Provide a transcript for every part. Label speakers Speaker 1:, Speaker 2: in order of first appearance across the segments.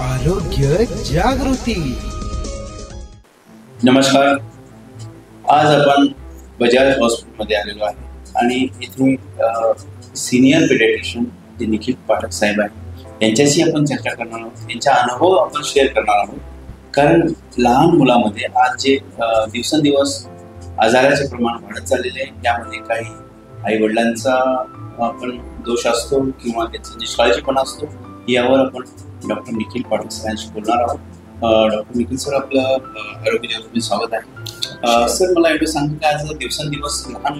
Speaker 1: आरोग्य जागृती.
Speaker 2: नमस्कार. आज आपण बजाज हॉस्पिटलमध्ये आलेलो आहे आणि इथे सिनियर पेडियाट्रिशियन जे निखिल पाठक साहेब आहेत यांच्याशी आपण चर्चा करणार आहोत. यांचा अनुभव आपण शेअर करणार आहोत. कारण लहान मुलामध्ये आज जे दिवसेंदिवस आजाराचे प्रमाण वाढत चाललेले आहे, त्यामध्ये काही आईवडिलांचा आपण दोष असतो किंवा त्यांचा निष्काळजीपणा असतो. यावर आपण डॉक्टर निखिल पाठक सरांशी बोलणार आहोत. डॉक्टर निखिल सर, आपलं आरोग्य जागृतीमध्ये स्वागत आहे. सर, मला एवढं सांगा की आज दिवसेंदिवस लहान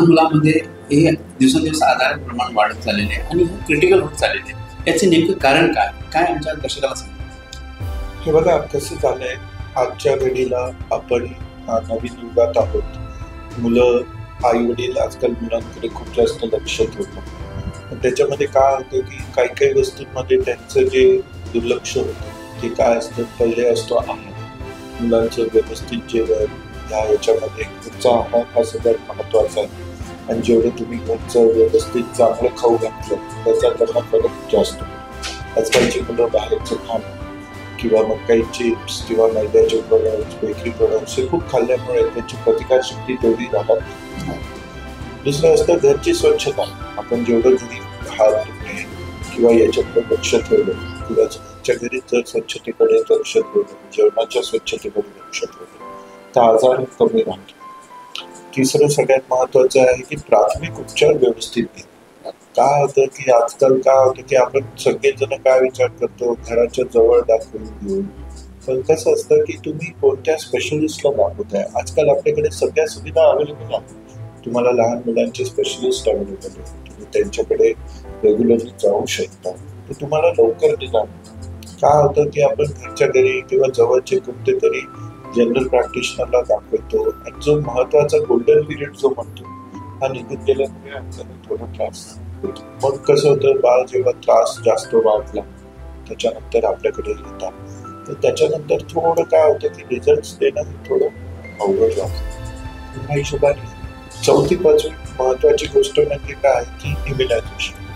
Speaker 2: मुलामध्ये हे दिवसेंदिवस आजाराचे प्रमाण वाढत चाललेले आहे आणि हे क्रिटिकल होत चाललेले आहे. याचे नेमकं कारण काय आमच्या दर्शकाला सांगा.
Speaker 3: हे बघा, कसं झालंय, आजच्या घडीला आपण नवीन युगात आहोत. मुलं, आई वडील आजकाल मुलांकडे खूप जास्त लक्ष ठेवतात. त्याच्यामध्ये काय होतं की काही वस्तूंमध्ये त्यांचं जे दुर्लक्ष होतं ते काय असतं, पहिले असतो आहार. मुलांचं व्यवस्थित जेवण, याच्यामध्ये घरचा आहार हा सगळ्यात महत्त्वाचा आहे. आणि जेवढं तुम्ही घरचं व्यवस्थित चांगलं खाऊ घातलं त्याचा त्यांना फरक जास्त. आजकालची मुलं बाहेरचं खाणं किंवा मग काही चिप्स किंवा मैद्याचे प्रोडक्ट्स, बेकरी प्रोडक्ट्स हे खूप खाल्ल्यामुळे त्यांची प्रतिकारशक्ती तेवढी राहत. दुसरं असतं घरची स्वच्छता. आपण जेवढं घरी हात धुणे किंवा याच्याकडे लक्ष ठेवलं किंवा घरच्या घरी जर स्वच्छतेकडे लक्ष ठेवलं, जेवणाच्या स्वच्छतेकडे लक्ष ठेवलं तर आजार कमी राहतो. तिसरं सगळ्यात महत्त्वाचं आहे की प्राथमिक उपचार व्यवस्थित घ्या. काय होतं की आजकाल काय होतं की आपण सगळेजण काय विचार करतो, घराच्या जवळ दाखवून घेऊ. पण कसं असतं की तुम्ही कोणत्या स्पेशलिस्टला दाखवताय. आजकाल आपल्याकडे सगळ्या सुविधा अवेलेबल आहेत. तुम्हाला लहान मुलांचे स्पेशलिस्ट अवेलेबल आहेत, तुम्ही त्यांच्याकडे रेग्युलरली जाऊ शकता. तर तुम्हाला लवकर निदान. काय होतं की आपण घरच्या घरी किंवा जवळचे कोणते तरी जनरल प्रॅक्टिशनरला दाखवतो आणि जो महत्त्वाचा गोल्डन पिरियड जो म्हणतो हा निघून गेल्यामुळे आपल्याला थोडा त्रास होतो. मग कसं होतं, बाळ जेव्हा त्रास जास्त वाढला त्याच्यानंतर आपल्याकडे येतात, तर त्याच्यानंतर थोडं काय होतं की रिझल्ट देणं थोडं अवघड वाटतं. ह्या हिशोबाने चौथी पाचवी महत्वाची गोष्ट म्हणजे काय की इम्युनायझेशन.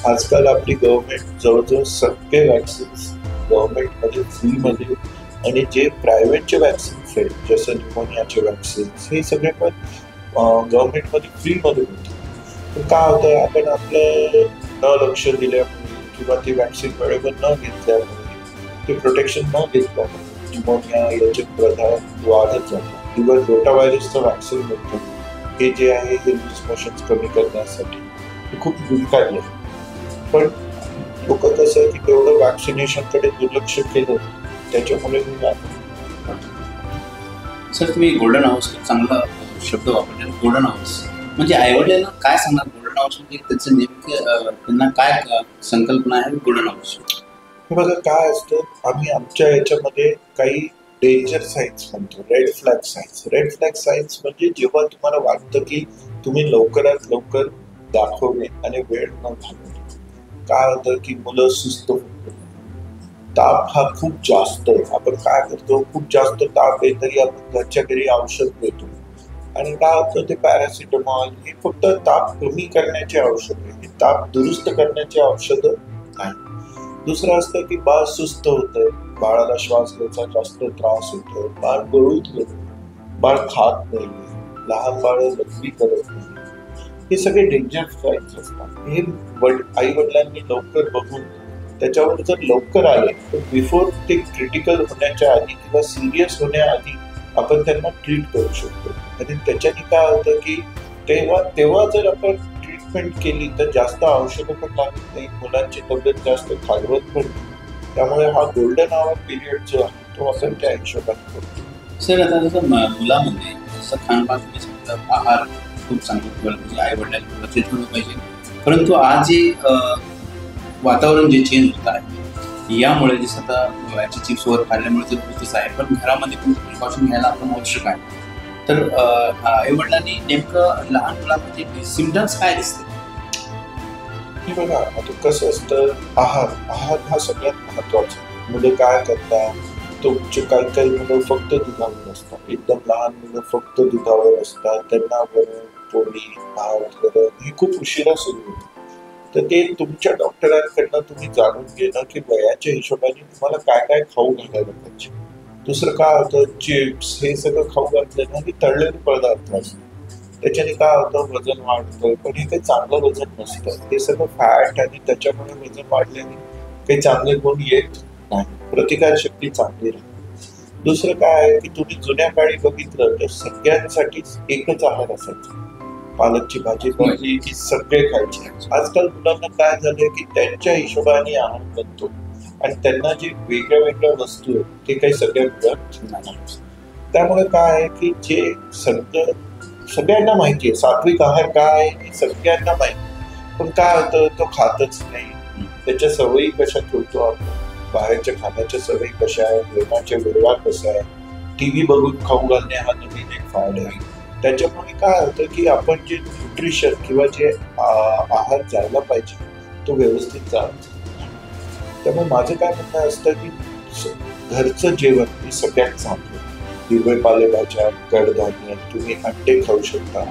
Speaker 3: आजकाल आपली गव्हर्नमेंट जवळजवळ सगळे वॅक्सिन्स गव्हर्नमेंटमध्ये फ्रीमध्ये, आणि जे प्रायव्हेटचे वॅक्सिन्स आहेत जसं न्यूमोनियाचे वॅक्सिन्स हे सगळे पण गव्हर्नमेंटमध्ये फ्रीमध्ये होते. तर काय होतं, आपण आपलं न लक्ष दिल्यामुळे किंवा ती वॅक्सिन वेळेवर न घेतल्यामुळे, ते प्रोटेक्शन न घेतल्यामुळे न्यूमोनिया याचे प्रमाण वाढत जातं. इव्हन रोटा व्हायरसचं वॅक्सिन मिळतं, हे जे आहे हे लूज मोशन्स कमी करण्यासाठी हे खूप गुणकारी आहे. पण लोक कसं आहे की तेवढं वॅक्सिनेशनकडे दुर्लक्ष केलं, त्याच्यामुळे
Speaker 2: सर, तुम्ही गोल्डन हाऊस खूप चांगला शब्द वापरला. गोल्डन हाऊस म्हणजे आईवडिलांना काय सांगणार? गोल्डन हाऊस म्हणजे त्याचं नेमकं त्यांना काय संकल्पना आहे गोल्डन हाऊस?
Speaker 3: हे बघा, काय असतं, आम्ही आमच्या याच्यामध्ये काही डेंजर साईन्स म्हणतो, red flag signs. Red flag signs म्हणजे जेव्हा तुम्हाला वाटतं की तुम्ही लवकरात लवकर दाखवणे आणि वेळ न घालवणे. काय होतं की मुलं सुस्त होतं, ताप हा खूप जास्त आहे. आपण काय करतो, खूप जास्त ताप आहे तरी आपण घरच्या घरी औषध देतो. आणि काय होतं, ते पॅरासिटामॉल हे फक्त ताप कमी करण्याचे औषध आहे, हे ताप दुरुस्त करण्याचे औषध नाही. दुसरं असतं की बाळ सुस्त होतं, बाळाला श्वास घ्यायचा जास्त त्रास होतो, बाळ गळून गेलं, बाळ खात नाही, लहान बाळ लघवी करत नाही. हे सगळे डेंजर साईन्स असतात. हे आई वडिलांनी लवकर बघून त्याच्यावर जर लवकर आले तर बिफोर ते क्रिटिकल होण्याच्या आधी किंवा सिरियस होण्याआधी आपण त्यांना ट्रीट करू शकतो. आणि त्याच्याने काय होतं की तेव्हा जर आपण ट्रीटमेंट केली तर जास्त औषधं पण लागत नाही, मुलांची तब्येत जास्त खालवत पण नाही. त्यामुळे हा गोल्डन आवर पिरियड जो आहे तो आपण त्या हिशोबाने करतो.
Speaker 2: सर, आता जसं मुलामध्ये जसं खानपान तुम्ही सांगितलं, आहार खूप चांगलं म्हणजे आई वडिलांना लक्ष ठेवलं पाहिजे. परंतु आज जे वातावरण जे चेंज होत आहे यामुळे जसं आता याची चिप्स वगैरे खाल्ल्यामुळे तर होतच आहे, पण घरामध्ये पण प्रिकॉशन घ्यायला आपण आवश्यक आहे. तर आई वडिलांनी नेमकं लहान मुलांमध्ये सिम्पटम्स काय दिसते?
Speaker 3: बघा, आता कसं असतं, आहार हा सगळ्यात महत्वाचा. मुलं काय करतात, तुमचे काही मुलं फक्त दुधावर असतात, एकदम लहान मुलं फक्त दुधावर असतात. त्यांना वरण, पोळी, भात, वरण हे खूप उशिरा सुरू होतं. तर ते तुमच्या डॉक्टरांकडनं तुम्ही जाणून घेणं की वयाच्या हिशोबाने तुम्हाला काय काय खाऊ घालायला पाहिजे. दुसरं काय होतं, चिप्स हे सगळं खाऊ घातलं ना की तळलेले पदार्थ असतात, त्याच्याने काय होतं वजन वाढतं, पण हे काही चांगलं वजन नसतं. हे सगळं फॅट आणि त्याच्यामुळे वजन वाढल्याने काही चांगले गुण येत नाही, प्रतिकारशक्ती चांगली राहते. दुसरं काय आहे की तुम्ही जुन्या काळी बघितलं तर सगळ्यांसाठी एकच आहार असायचा, पालकची भाजी बनली की सगळे खायचे. आजकाल मुलांना काय झालंय की त्यांच्या हिशोबाने आहार बनतो आणि त्यांना जे वेगळ्या वेगळ्या वस्तू आहेत ते काही सगळ्या मिळत नाही. त्यामुळे काय आहे की जे सगळ्यांना माहिती आहे सात्विक आहार काय आहे हे सगळ्यांना माहिती, पण काय होतं तो खातच नाही. त्याच्या सवयी कशा ठेवतो आपण, बाहेरच्या खाण्याच्या सवयी कशा आहे, जेवणाच्या वेळा कशा आहे, टीव्ही बघून खाऊ घालणे हा नवीन एक फायदा आहे. त्याच्यामुळे काय होतं की आपण जे न्यूट्रिशन किंवा जे आहार जायला पाहिजे तो व्यवस्थित जात. त्यामुळे माझं काय म्हणणं असतं की घरचं जेवण हे सगळ्यात चांगलं. हिरवे पालेभाज्या, कडधान्य, तुम्ही अंडे खाऊ शकता,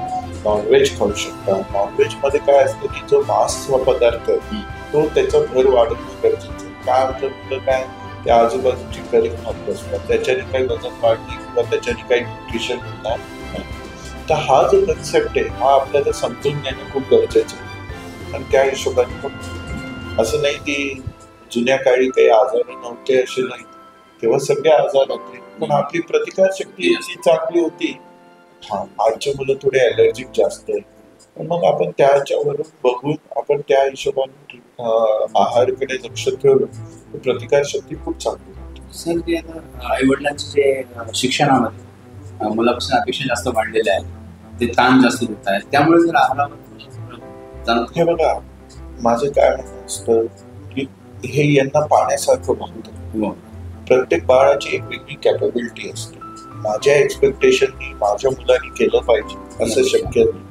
Speaker 3: नॉनव्हेज खाऊ शकता. नॉनव्हेज मध्ये काय असतं की जो मांस पदार्थ आहे तो त्याचा भर वाढवणं गरजेचं आहे. काय होतं मुलं काय त्या आजूबाजूची करी खात बसतात, त्याच्याने काही वजन वाढणे किंवा त्याच्याने काही न्यूट्रिशन मिळणार नाही. तर हा जो कन्सेप्ट आहे हा आपल्याला समजून घेणं खूप गरजेचं आहे. आणि त्या हिशोबाने पण असं नाही की जुन्या काळी काही आजार नव्हते असे नाही, तेव्हा सगळे आजार होते, पण आपली प्रतिकारशक्ती अशी चांगली होती. हा आजचे मुलं थोडे अलर्जिक जास्त आहे, पण मग आपण त्याच्यावरून बघून आपण त्या हिशोबाने आहारकडे लक्ष ठेवलं तर प्रतिकारशक्ती खूप चांगली होती.
Speaker 2: सर ते आता आई वडिलांचे जे शिक्षणामध्ये मुलापासून अपेक्षा जास्त वाढलेल्या आहेत, ते ताण जास्त देत आहेत, त्यामुळे जर आहारावर
Speaker 3: हे बघा माझं काय म्हणणं असतं की हे यांना पाण्यासारखं वागतं. प्रत्येक बाळाची एक वेगळी कॅपेबिलिटी असते. माझ्या एक्सपेक्टेशननी माझ्या मुलांनी केलं पाहिजे असं शक्य नाही.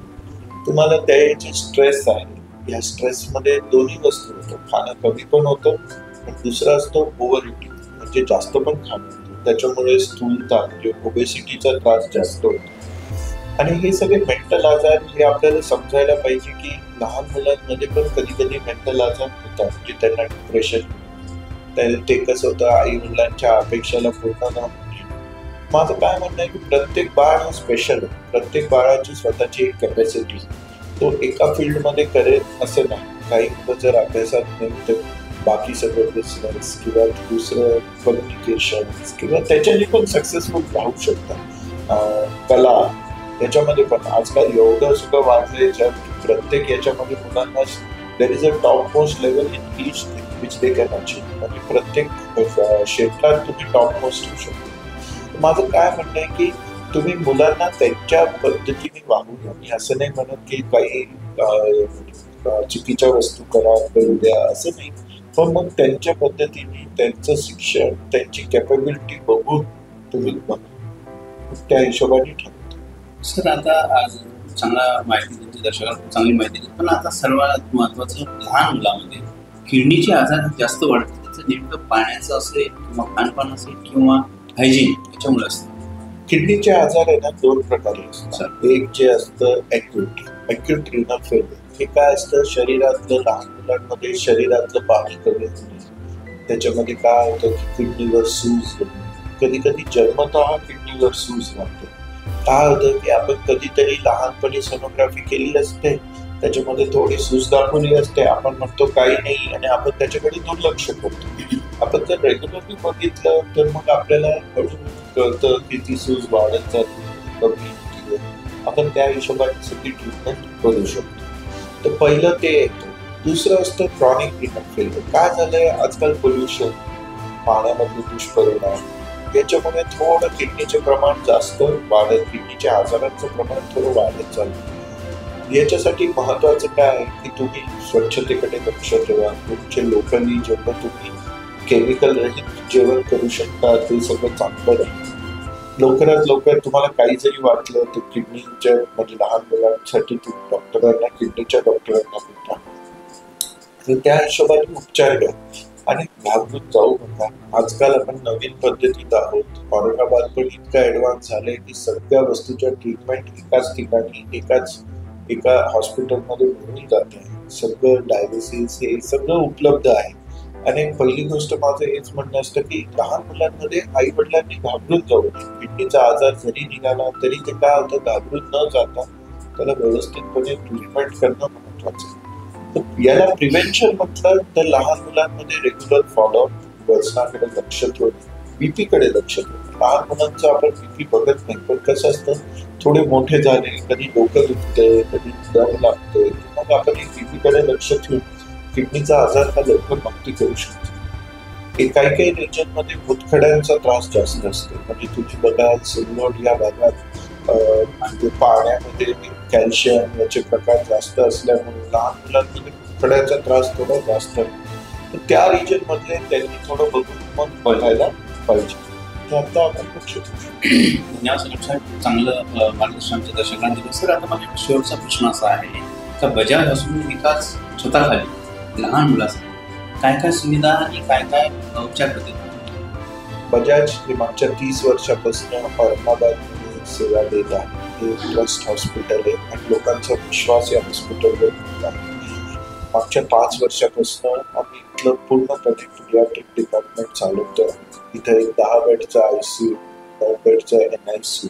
Speaker 3: तुम्हाला त्या जे स्ट्रेस आहे या स्ट्रेसमध्ये दोन्ही वस्तू होतं, खाणं कमी पण होतं आणि दुसरं असतं ओव्हर इटिंग, म्हणजे जास्त पण खाणं होतं. त्याच्यामुळे स्थूलता म्हणजे ओबेसिटीचा त्रास जास्त होतो. आणि हे सगळे मेंटल आजार हे आपल्याला समजायला पाहिजे की लहान मुलांमध्ये पण कधी कधी मेंटल आजार होतात, म्हणजे त्यांना डिप्रेशन, ते कसं होतं आई वडिलांच्या अपेक्षाला पूर्ण न होणे. माझं काय म्हणणं आहे की प्रत्येक बाळ हा स्पेशल आहे, प्रत्येक बाळाची स्वतःची एक कॅपॅसिटी, तो एका फील्डमध्ये करेल असं नाही. काही मुलं जर अभ्यासात नाही तर बाकी सगळं बिझनेस किंवा दुसरं कम्युनिकेशन किंवा त्याच्याने पण सक्सेसफुल राहू शकतात. कला याच्यामध्ये पण आजकाल एवढं सगळं वाढलंय जग, प्रत्येक याच्यामध्ये मुलांना there is a top most level in each thing which they can achieve. म्हणजे प्रत्येक क्षेत्रात तुम्ही टॉप मोस्ट होऊ शकतो. माझं काय म्हणणं आहे की तुम्ही मुलांना त्यांच्या पद्धतीने वागू द्या. मी असं नाही म्हणत की काही चुकीच्या वस्तू करू द्या असं नाही, पण मग त्यांच्या पद्धतीने त्यांचं शिक्षण त्यांची कॅपेबिलिटी बघून तुम्ही त्या हिशोबाने ठरवता.
Speaker 2: सर आता आज चांगला माहिती दिली, दर्शकांना चांगली माहिती दिली, पण आता सर्वात महत्वाचं लहान मुलामध्ये किडनीचे आजार जास्त वाढतात. त्याचं नेमकं पाण्याचं असेल किंवा खानपान असेल किंवा हायजीन याच्यामुळे असतं.
Speaker 3: किडनीचे आजार आहे ना दोन प्रकारे असतात. एक जे असतं ॲक्यूट रिनल फेल्युअर. हे काय असतं, शरीरातलं लहान मुलांमध्ये शरीरातलं पाणी कमी होणे, त्याच्यामध्ये काय होतं की किडनीवर सूज होणे, कधी कधी जन्मतः किडनीवर सूज लागते. काय होतं की आपण कधीतरी लहानपणी सोनोग्राफी केली असते, त्याच्यामध्ये थोडी सूज दाखवली असते, आपण म्हणतो काही नाही आणि आपण त्याच्याकडे दुर्लक्ष करतो. आपण जर रेग्युलरली बघितलं तर मग आपल्याला कळतं की ती सूज वाढत जाते, कमी होती, आपण त्या हिशोबाने सगळी ट्रीटमेंट करू शकतो. तर पहिलं ते येतं. दुसरं असतं क्रॉनिक रिनल फेल्युअर. काय झालंय आजकाल पोल्युशन, पाण्यामधले दुष्परिणाम याच्यामुळे थोडं किडनीचे प्रमाण जास्त वाढत, किडनीच्या आजारांचं प्रमाण थोडं वाढत चाललं. याच्यासाठी महत्वाचं काय आहे की तुम्ही स्वच्छतेकडे लक्ष ठेवा. तुमचे लोकली जेवढं तुम्ही केमिकल रहित जेवण करू शकता ते सगळं चांगलं राहील. लवकरात लवकर तुम्हाला काही जरी वाटलं तर किडनीच्या म्हणजे लहान मुलांसाठी तुम्ही डॉक्टरांना, किडनीच्या डॉक्टरांना भेटा. तर त्या हिशोबाने उपचार घ्या आणि घाबरून जाऊ नका. आजकाल आपण नवीन पद्धतीत आहोत. औरंगाबाद पण इतका ऍडव्हान्स झालंय की सगळ्या वस्तूच्या ट्रीटमेंट एकाच ठिकाणी एका हॉस्पिटलमध्ये मिळून जात आहे. सगळं डायलिसिस हे सगळं उपलब्ध आहे. आणि पहिली गोष्ट माझं हेच म्हणणं असतं की लहान मुलांमध्ये आई वडिलांनी घाबरून जाऊ नये. किडनीचा आजार जरी निघाला तरी ते काय होतं, घाबरून न जाता त्याला व्यवस्थितपणे ट्रीटमेंट करणं महत्वाचं आहे. तर याला प्रिव्हेन्शन म्हटलं तर लहान मुलांमध्ये रेग्युलर फॉलोअप, वजनाकडे लक्ष ठेवणे, बीपी कडे लक्ष ठेवणे. लहान मुलांचं आपण बीपी बघत नाही, पण कसं असतं, थोडे मोठे झाले, कधी डोकं दुखतंय, कधी दम लागतोय, मग आपण एक बीपी कडे लक्ष ठेवून किडनीचा आजार हा लवकर मागणी करू शकतो. काही काही रिजन मध्ये मुतखड्यांचा त्रास जास्त असतो. म्हणजे तुम्ही बघाल सिल्लोड या भागात म्हणजे पाण्यामध्ये कॅल्शियम याचे प्रकार जास्त असल्यामुळे लहान मुलांमध्ये मुतखड्याचा त्रास थोडा जास्त आहे. तर त्या रिजन मधले त्यांनी थोडं बघून मग बघायला पाहिजे. तर आता आपण लक्ष देऊ.
Speaker 2: चांगलं मार्गदर्शन आमच्या दर्शकांना दिलं. सर, आता माझ्या शेवटचा प्रश्न असा आहे का बजाज हॉस्पिटल एकाच छताखाली लहान मुलासाठी काय काय सुविधा आणि काय काय उपचार करते?
Speaker 3: बजाज हे मागच्या 30 वर्षापासून औरंगाबादमध्ये सेवा देत आहे. हे ट्रस्ट हॉस्पिटल आहे आणि लोकांचा विश्वास या हॉस्पिटलवर आहे. मागच्या 5 वर्षापासून आम्ही इथलं पूर्णपणे पिडियाट्रिक डिपार्टमेंट चालवतो. इथं एक 10 बेडचा ICU, 9 बेडचा NICU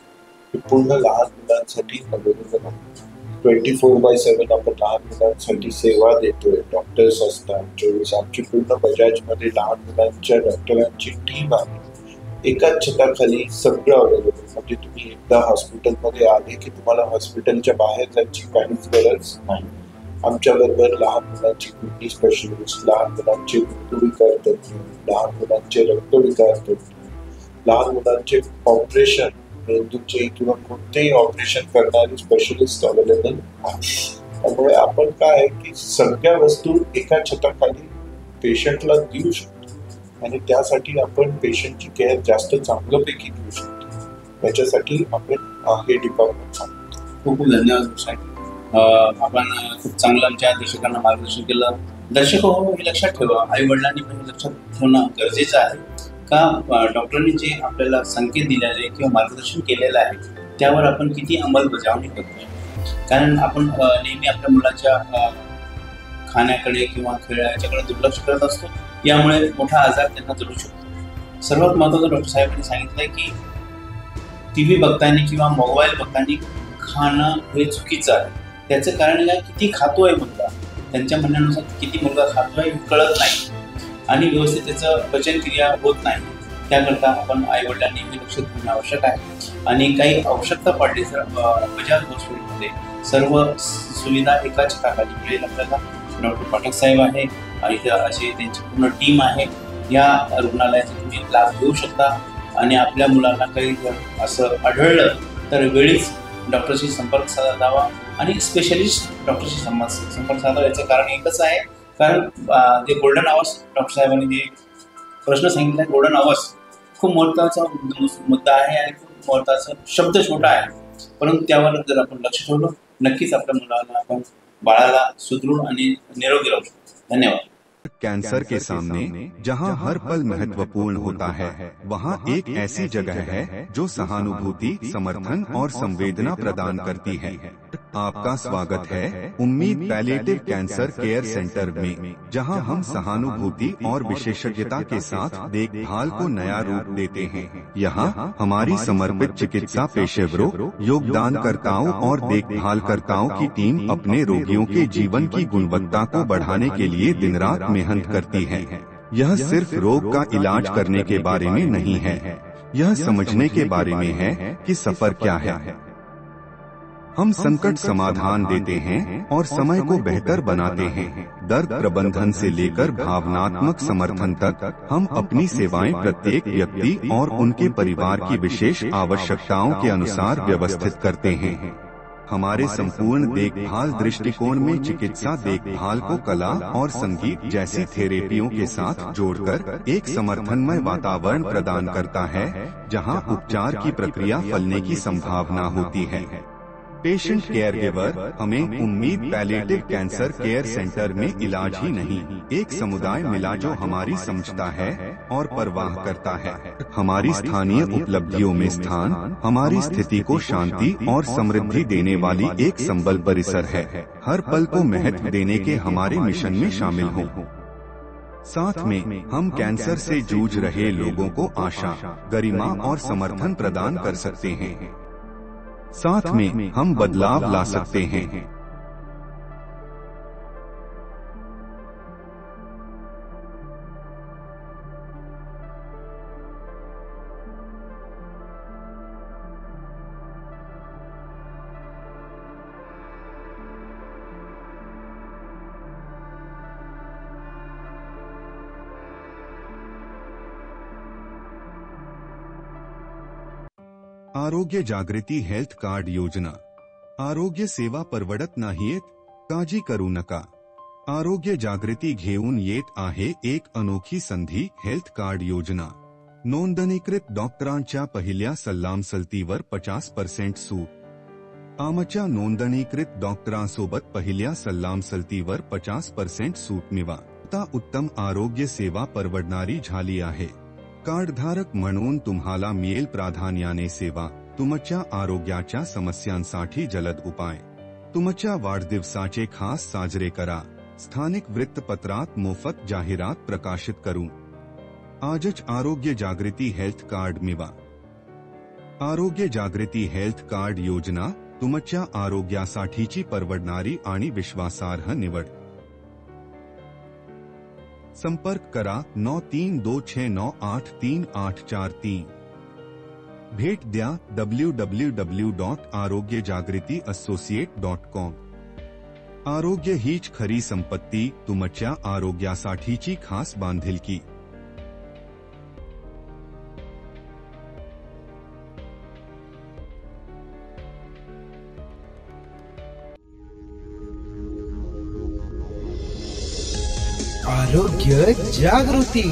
Speaker 3: हे पूर्ण लहान मुलांसाठी अवेलेबल आहे. 24/7 आपण लहान मुलांसाठी सेवा देतोय. डॉक्टर्स असतात 24. आमची पूर्ण बजाजमध्ये लहान मुलांच्या डॉक्टरांची टीम आहे. एकाच छताखाली सगळं अवेलेबल. म्हणजे तुम्ही एकदा हॉस्पिटलमध्ये आले की तुम्हाला हॉस्पिटलच्या बाहेर जायची काहीच गरज नाही. आमच्याबरोबर लहान मुलांची किडनी स्पेशलिस्ट, लहान मुलांचे मृत्यूविकार तज्ञ, लहान मुलांचे रक्तविकार तज्ञ, लहान मुलांचे ऑपरेशन, मेंदूचे किंवा कोणतेही ऑपरेशन करणारे स्पेशलिस्ट अवेलेबल आहेत. त्यामुळे आपण काय आहे की सगळ्या वस्तू एका छताखाली पेशंटला देऊ शकतो आणि त्यासाठी आपण पेशंटची केअर जास्त चांगल्यापैकी घेऊ शकतो. त्याच्यासाठी आपण हे डिपार्टमेंट सांगतो.
Speaker 2: खूप खूप धन्यवाद साहेब. आपण खूप चांगलं आमच्या दर्शकांना मार्गदर्शन केलं. दर्शक हो, हे लक्षात ठेवा, आई वडिलांनी पण हे लक्षात ठेवणं गरजेचं आहे का डॉक्टरांनी जे आपल्याला संकेत दिलेले किंवा मार्गदर्शन केलेलं आहे त्यावर आपण किती अंमलबजावणी करतो. कारण आपण नेहमी आपल्या मुलाच्या खाण्याकडे किंवा खेळाच्याकडे दुर्लक्ष करत असतो. यामुळे मोठा आजार त्यांना जडू शकतो. सर्वात महत्त्वाचं डॉक्टर साहेबांनी सांगितलंय की TV बघताना किंवा मोबाईल बघताना खाणं हे चुकीचं आहे. त्याचं कारण काय, किती खातोय मुलगा, त्यांच्या म्हणण्यानुसार किती मुलगा खातोय हे कळत नाही आणि व्यवस्थित त्याचं पचनक्रिया होत नाही. त्याकरता आपण आईवडिलांनी हे लक्ष देणं आवश्यक आहे. आणि काही आवश्यकता पडली तर बजाज हॉस्पिटलमध्ये सर्व सुविधा एका छताखाली मिळेल आपल्याला. डॉक्टर पाठक साहेब आहे आणि अशी त्यांची पूर्ण टीम आहे. या रुग्णालयाचा तुम्ही लाभ घेऊ शकता आणि आपल्या मुलांना काही असं आढळलं तर वेळीच डॉक्टरशी संपर्क साधावा आणि स्पेशलिस्ट डॉक्टरशी संपर्क साधावा. याचं कारण एकच आहे, कारण जे गोल्डन आवर्स डॉक्टर साहेबांनी जे प्रश्न सांगितला आहे, गोल्डन आवर्स खूप महत्त्वाचा मुद्दा आहे आणि खूप महत्त्वाचा शब्द छोटा आहे, परंतु त्यावर जर आपण लक्ष ठेवलं नक्कीच आपल्या मुलाला आपण बाळाला सुदृढ आणि निरोगी राहू शकतो. धन्यवाद.
Speaker 4: कैंसर के सामने जहां हर पल महत्वपूर्ण होता है, वहां एक ऐसी जगह है जो सहानुभूति, समर्थन और संवेदना प्रदान करती है. आपका स्वागत है उम्मीद पैलिएटिव कैंसर केयर सेंटर में, जहां हम सहानुभूति और विशेषज्ञता के साथ देखभाल को नया रूप देते हैं. यहाँ हमारी समर्पित चिकित्सा पेशेवरों, योगदानकर्ताओं और देखभालकर्ताओं की टीम अपने रोगियों के जीवन की गुणवत्ता को बढ़ाने के लिए दिन रात मेहनत करती है. यह सिर्फ रोग का इलाज करने के बारे में नहीं है, यह समझने के बारे में है कि सफर क्या है. हम संकट समाधान देते हैं और समय को बेहतर बनाते हैं. दर्द प्रबंधन से लेकर भावनात्मक समर्थन तक हम अपनी सेवाएं प्रत्येक व्यक्ति और उनके परिवार की विशेष आवश्यकताओं के अनुसार व्यवस्थित करते हैं. हमारे संपूर्ण देखभाल दृष्टिकोण में चिकित्सा देखभाल को कला और संगीत जैसी थेरेपियों के साथ जोड़कर एक समर्थनमय वातावरण प्रदान करता है, जहां उपचार की प्रक्रिया फलने की संभावना होती है. पेशेंट केयर गिवर हमें उम्मीद पैलिएटिव कैंसर केयर सेंटर में इलाज ही नहीं, एक समुदाय मिला जो हमारी समझता है और परवाह करता है। हमारी स्थानीय उपलब्धियों में स्थान हमारी स्थिति को शांति और समृद्धि देने वाली एक संबल परिसर है। हर पल को महत्व देने के हमारे मिशन में शामिल हों। साथ में हम कैंसर से जूझ रहे लोगों को आशा, गरिमा और समर्थन प्रदान कर सकते हैं। साथ में हम बदलाव ला सकते हैं। आरोग्य जागृती हेल्थ कार्ड योजना। आरोग्य सेवा परवडत नाहीत, काळजी करू नका। आरोग्य जागृती घेऊन येत आहे एक अनोखी संधी, हेल्थ कार्ड योजना। नोंदणीकृत डॉक्टरांच्या पहिल्या सल्लामसलतीवर 50% सूट। आमच्या नोंदणीकृत डॉक्टरांसोबत पहिल्या सल्लामसलतीवर 50% सूट मिळवा। आता उत्तम आरोग्य सेवा परवडणारी झाली आहे। कार्डधारक म्हणून तुम्हाला मिळेल प्राधान्याने सेवा, तुमच्या आरोग्याच्या समस्यांसाठी जलद उपाय। तुमच्या वाढदिवसाचे खास साजरे करा, स्थानिक वृत्तपत्रात मोफत जाहिरात प्रकाशित करू। आजच आरोग्य जागृती हेल्थ कार्ड मिळवा। आरोग्य जागृती हेल्थ कार्ड योजना तुमच्या आरोग्यासाठीची परवडणारी आणि विश्वासार्ह निवड। संपर्क करा 9326983843। भेट द्या www.arogyajagritiassociate.com। आरोग्य हीच खरी संपत्ती, तुमच्या आरोग्यासाठीची खास बांधिलकी।
Speaker 1: आरोग्य जागृती।